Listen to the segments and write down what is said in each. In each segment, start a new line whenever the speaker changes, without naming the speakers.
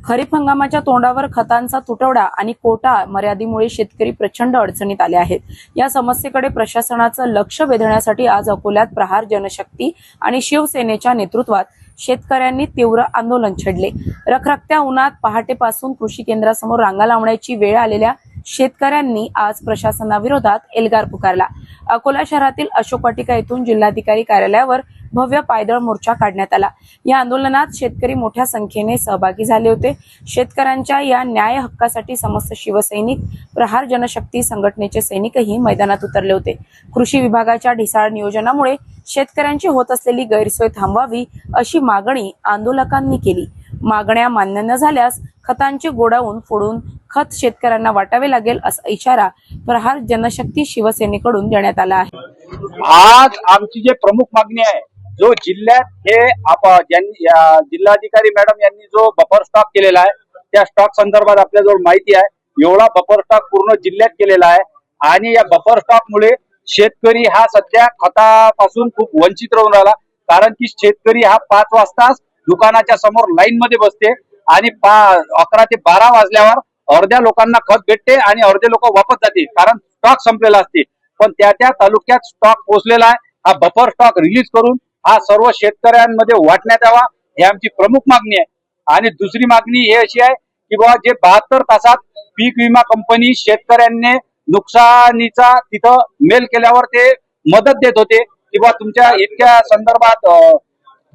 खरीप हंगामाच्या तोंडावर खतांचा तुटवडा आणि कोटा मर्यादेमुळे शेतकरी प्रचंड अडचणीत आले आहेत। या समस्येकडे प्रशासनाचं लक्ष वेधण्यासाठी आज अकोल्यात प्रहार जनशक्ती आणि शिवसेनेच्या नेतृत्वात शेतकऱ्यांनी तीव्र आंदोलन छेडले। रखरखत्या उन्हात पहाटेपासून कृषी केंद्रासमोर रांगा लावण्याची वेळ आलेल्या शेतकऱ्यांनी आज प्रशासनाविरोधात एल्गार पुकारला। अकोला शहरातील अशोक वाटिका येथून जिल्हाधिकारी कार्यालयावर भव्य पायदळ मोर्चा काढण्यात आला। या आंदोलनात शेतकरी मोठ्या संख्येने सहभागी झाले होते। शेतकऱ्यांच्या या न्याय हक्कासाठी समस्त शिवसैनिक, प्रहार जनशक्ती संघटनेचे सैनिकही मैदानात उतरले होते। कृषी विभागाच्या ढिसाळ नियोजनामुळे शेतकऱ्यांची होत असलेली गैरसोय थांबवावी अशी मागणी आंदोलकांनी केली। मागण्या मान्य न झाल्यास खतांचे गोडाऊन फोडून खत शेतकऱ्यांना वाटावे लागेल असा इशारा प्रहार जनशक्ती शिवसेनेकडून देण्यात आला आहे।
आज आमची जे प्रमुख मागणी आहे, जो जिल्ह्यात हे जिल्हाधिकारी मॅडम यांनी जो बफर स्टॉक केलेला आहे, त्या स्टॉक संदर्भात आपल्याजवळ माहिती आहे। एवढा बफर स्टॉक पूर्ण जिल्ह्यात केलेला आहे आणि या बफर स्टॉक मुळे शेतकरी हा सध्या खतापासून खूप वंचित राहून राहिला। कारण की शेतकरी हा 5 वाजता दुकानाच्या समोर लाईन मध्ये बसते आणि 11 ते 12 वाजल्यावर अर्ध्या लोकांना खत भेटते आणि अर्धे लोक वापस जाते, कारण स्टॉक संपलेला असते। पण त्या तालुक्यात स्टॉक पोहोचलेला आहे। हा बफर स्टॉक रिलीज करून हा सर्व शेतकऱ्यांमध्ये वाटण्यात यावा, ही आमची प्रमुख मागणी आहे। आणि दुसरी मागणी ही अशी आहे की बाबा जे 72 तासात पीक विमा कंपनी शेतकऱ्यांनी नुकसानीचा तिथं मेल केल्यावर ते मदत देत होते की बाबा तुमच्या इतक्या संदर्भात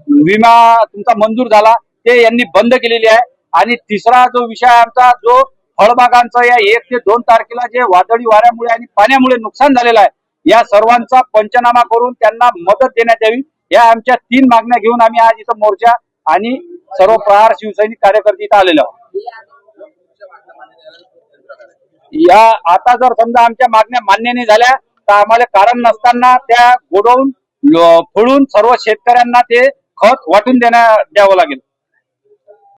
विमा तुमचा मंजूर झाला, ते यांनी बंद केलेली आहे। आणि तिसरा जो विषय आमचा, जो फळबागांचा या 1 ते 2 तारखेला जे वादळी वाऱ्यामुळे आणि पाण्यामुळे नुकसान झालेलं आहे, या सर्वांचा पंचनामा करून त्यांना मदत देण्यात यावी। या आमच्या 3 मागण्या घेऊन आम्ही आज इथं मोर्चा आणि सर्व प्रहार शिवसैनिक कार्यकर्ते इथं आलेलो आहोत। या आता जर समजा आमच्या मागण्या मान्य नाही झाल्या तर आम्हाला कारण नसताना त्या गोडाऊन फोडून सर्व शेतकऱ्यांना ते खत वाटून द्यावं लागेल।